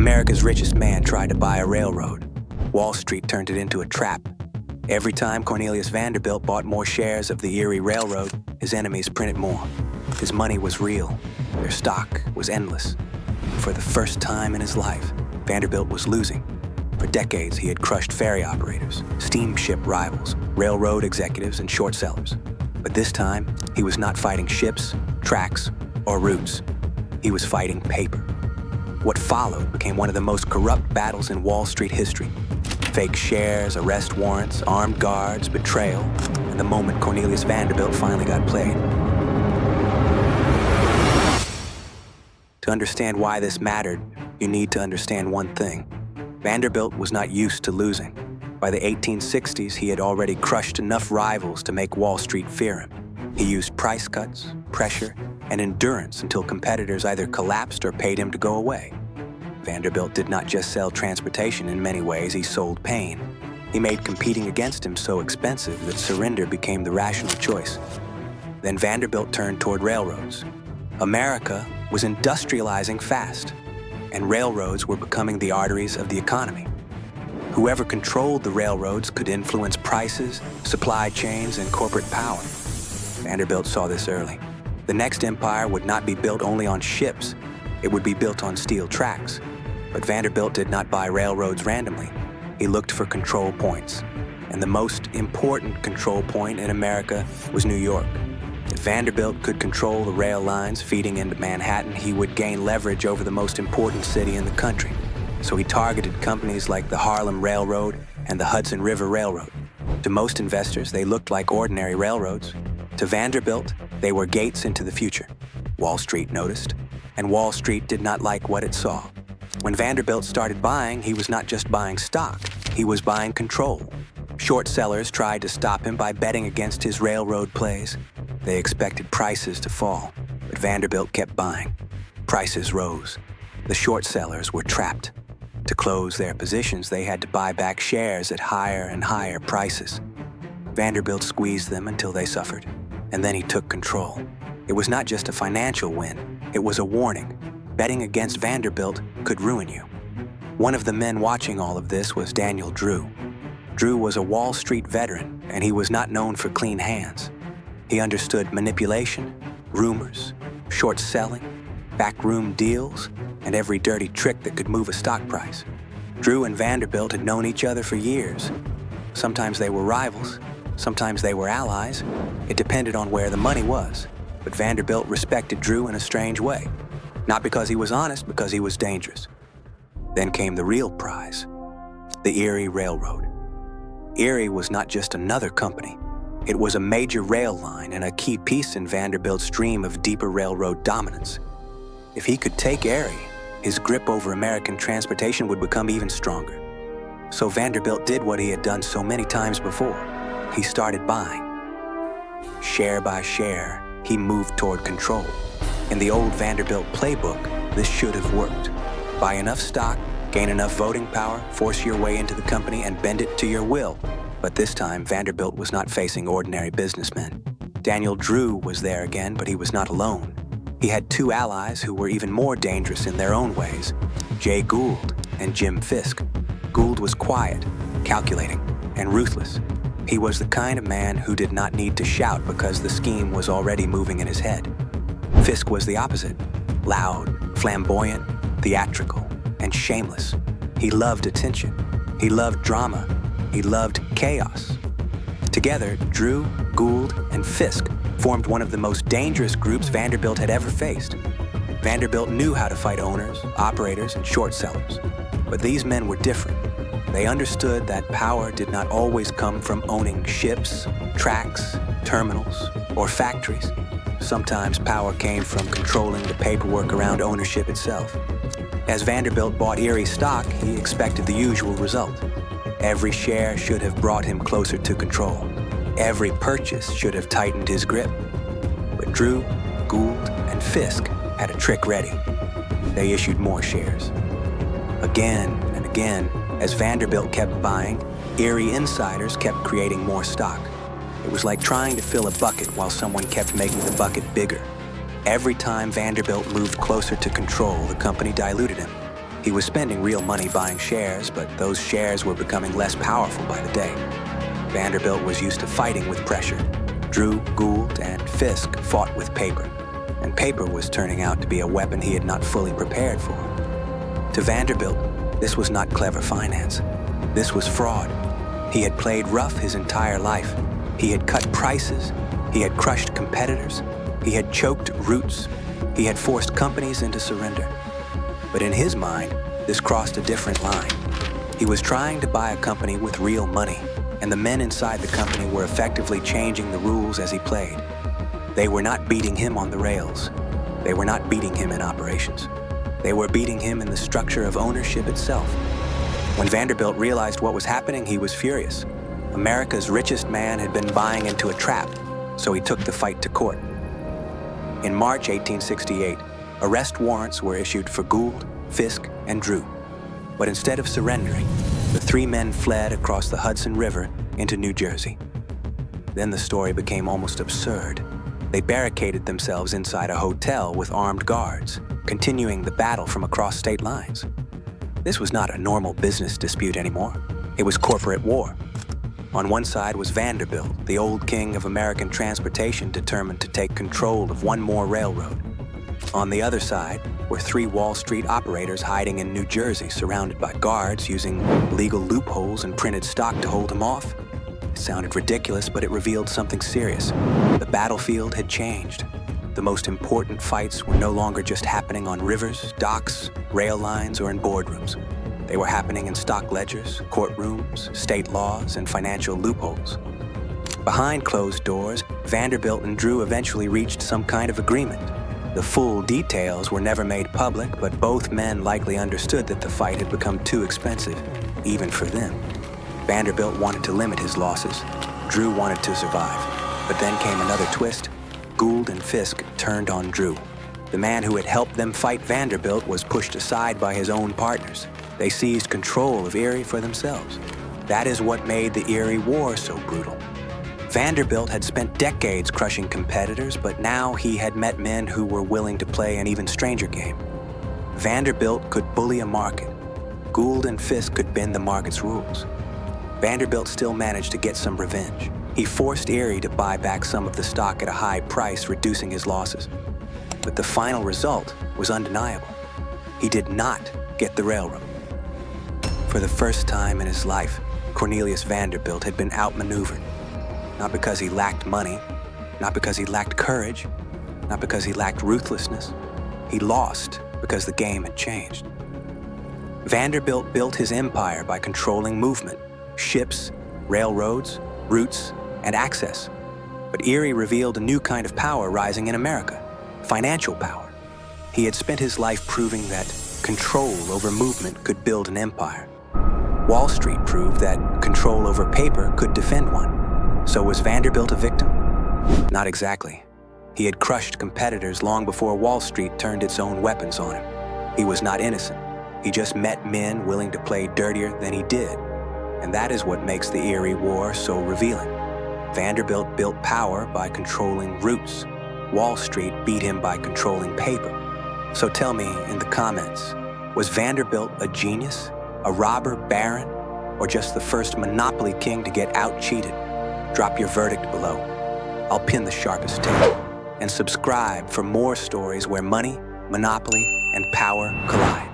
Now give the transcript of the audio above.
America's richest man tried to buy a railroad. Wall Street turned it into a trap. Every time Cornelius Vanderbilt bought more shares of the Erie Railroad, his enemies printed more. His money was real. Their stock was endless. For the first time in his life, Vanderbilt was losing. For decades, he had crushed ferry operators, steamship rivals, railroad executives, and short sellers. But this time, he was not fighting ships, tracks, or routes. He was fighting paper. What followed became one of the most corrupt battles in Wall Street history. Fake shares, arrest warrants, armed guards, betrayal, and the moment Cornelius Vanderbilt finally got played. To understand why this mattered, you need to understand one thing. Vanderbilt was not used to losing. By the 1860s, he had already crushed enough rivals to make Wall Street fear him. He used price cuts, pressure, and endurance until competitors either collapsed or paid him to go away. Vanderbilt did not just sell transportation. In many ways, he sold pain. He made competing against him so expensive that surrender became the rational choice. Then Vanderbilt turned toward railroads. America was industrializing fast, and railroads were becoming the arteries of the economy. Whoever controlled the railroads could influence prices, supply chains, and corporate power. Vanderbilt saw this early. The next empire would not be built only on ships. It would be built on steel tracks. But Vanderbilt did not buy railroads randomly. He looked for control points. And the most important control point in America was New York. If Vanderbilt could control the rail lines feeding into Manhattan, he would gain leverage over the most important city in the country. So he targeted companies like the Harlem Railroad and the Hudson River Railroad. To most investors, they looked like ordinary railroads. To Vanderbilt, they were gates into the future. Wall Street noticed, and Wall Street did not like what it saw. When Vanderbilt started buying, he was not just buying stock, he was buying control. Short sellers tried to stop him by betting against his railroad plays. They expected prices to fall, but Vanderbilt kept buying. Prices rose. The short sellers were trapped. To close their positions, they had to buy back shares at higher and higher prices. Vanderbilt squeezed them until they suffered, and then he took control. It was not just a financial win, it was a warning. Betting against Vanderbilt could ruin you. One of the men watching all of this was Daniel Drew. Drew was a Wall Street veteran, and he was not known for clean hands. He understood manipulation, rumors, short selling, backroom deals, and every dirty trick that could move a stock price. Drew and Vanderbilt had known each other for years. Sometimes they were rivals, sometimes they were allies. It depended on where the money was. But Vanderbilt respected Drew in a strange way. Not because he was honest, because he was dangerous. Then came the real prize, the Erie Railroad. Erie was not just another company. It was a major rail line and a key piece in Vanderbilt's dream of deeper railroad dominance. If he could take Erie, his grip over American transportation would become even stronger. So Vanderbilt did what he had done so many times before. He started buying. Share by share, he moved toward control. In the old Vanderbilt playbook, this should have worked. Buy enough stock, gain enough voting power, force your way into the company, and bend it to your will. But this time, Vanderbilt was not facing ordinary businessmen. Daniel Drew was there again, but he was not alone. He had two allies who were even more dangerous in their own ways, Jay Gould and Jim Fisk. Gould was quiet, calculating, and ruthless. He was the kind of man who did not need to shout because the scheme was already moving in his head. Fisk was the opposite, loud, flamboyant, theatrical, and shameless. He loved attention. He loved drama. He loved chaos. Together, Drew, Gould, and Fisk formed one of the most dangerous groups Vanderbilt had ever faced. Vanderbilt knew how to fight owners, operators, and short sellers. But these men were different. They understood that power did not always come from owning ships, tracks, terminals, or factories. Sometimes power came from controlling the paperwork around ownership itself. As Vanderbilt bought Erie stock, he expected the usual result. Every share should have brought him closer to control. Every purchase should have tightened his grip. But Drew, Gould, and Fisk had a trick ready. They issued more shares. Again and again, as Vanderbilt kept buying, Erie insiders kept creating more stock. It was like trying to fill a bucket while someone kept making the bucket bigger. Every time Vanderbilt moved closer to control, the company diluted him. He was spending real money buying shares, but those shares were becoming less powerful by the day. Vanderbilt was used to fighting with pressure. Drew, Gould, and Fisk fought with paper, and paper was turning out to be a weapon he had not fully prepared for. To Vanderbilt, this was not clever finance. This was fraud. He had played rough his entire life. He had cut prices. He had crushed competitors. He had choked roots. He had forced companies into surrender. But in his mind, this crossed a different line. He was trying to buy a company with real money, and the men inside the company were effectively changing the rules as he played. They were not beating him on the rails. They were not beating him in operations. They were beating him in the structure of ownership itself. When Vanderbilt realized what was happening, he was furious. America's richest man had been buying into a trap, so he took the fight to court. In March 1868, arrest warrants were issued for Gould, Fisk, and Drew. But instead of surrendering, the three men fled across the Hudson River into New Jersey. Then the story became almost absurd. They barricaded themselves inside a hotel with armed guards, continuing the battle from across state lines. This was not a normal business dispute anymore. It was corporate war. On one side was Vanderbilt, the old king of American transportation, determined to take control of one more railroad. On the other side were three Wall Street operators hiding in New Jersey, surrounded by guards using legal loopholes and printed stock to hold them off. It sounded ridiculous, but it revealed something serious. The battlefield had changed. The most important fights were no longer just happening on rivers, docks, rail lines, or in boardrooms. They were happening in stock ledgers, courtrooms, state laws, and financial loopholes. Behind closed doors, Vanderbilt and Drew eventually reached some kind of agreement. The full details were never made public, but both men likely understood that the fight had become too expensive, even for them. Vanderbilt wanted to limit his losses. Drew wanted to survive. But then came another twist. Gould and Fisk turned on Drew. The man who had helped them fight Vanderbilt was pushed aside by his own partners. They seized control of Erie for themselves. That is what made the Erie War so brutal. Vanderbilt had spent decades crushing competitors, but now he had met men who were willing to play an even stranger game. Vanderbilt could bully a market. Gould and Fisk could bend the market's rules. Vanderbilt still managed to get some revenge. He forced Erie to buy back some of the stock at a high price, reducing his losses. But the final result was undeniable. He did not get the railroad. For the first time in his life, Cornelius Vanderbilt had been outmaneuvered. Not because he lacked money, not because he lacked courage, not because he lacked ruthlessness. He lost because the game had changed. Vanderbilt built his empire by controlling movement, ships, railroads, routes, and access. But Erie revealed a new kind of power rising in America, financial power. He had spent his life proving that control over movement could build an empire. Wall Street proved that control over paper could defend one. So was Vanderbilt a victim? Not exactly. He had crushed competitors long before Wall Street turned its own weapons on him. He was not innocent. He just met men willing to play dirtier than he did. And that is what makes the Erie War so revealing. Vanderbilt built power by controlling routes. Wall Street beat him by controlling paper. So tell me in the comments, was Vanderbilt a genius, a robber baron, or just the first monopoly king to get out-cheated? Drop your verdict below. I'll pin the sharpest tape. And subscribe for more stories where money, monopoly, and power collide.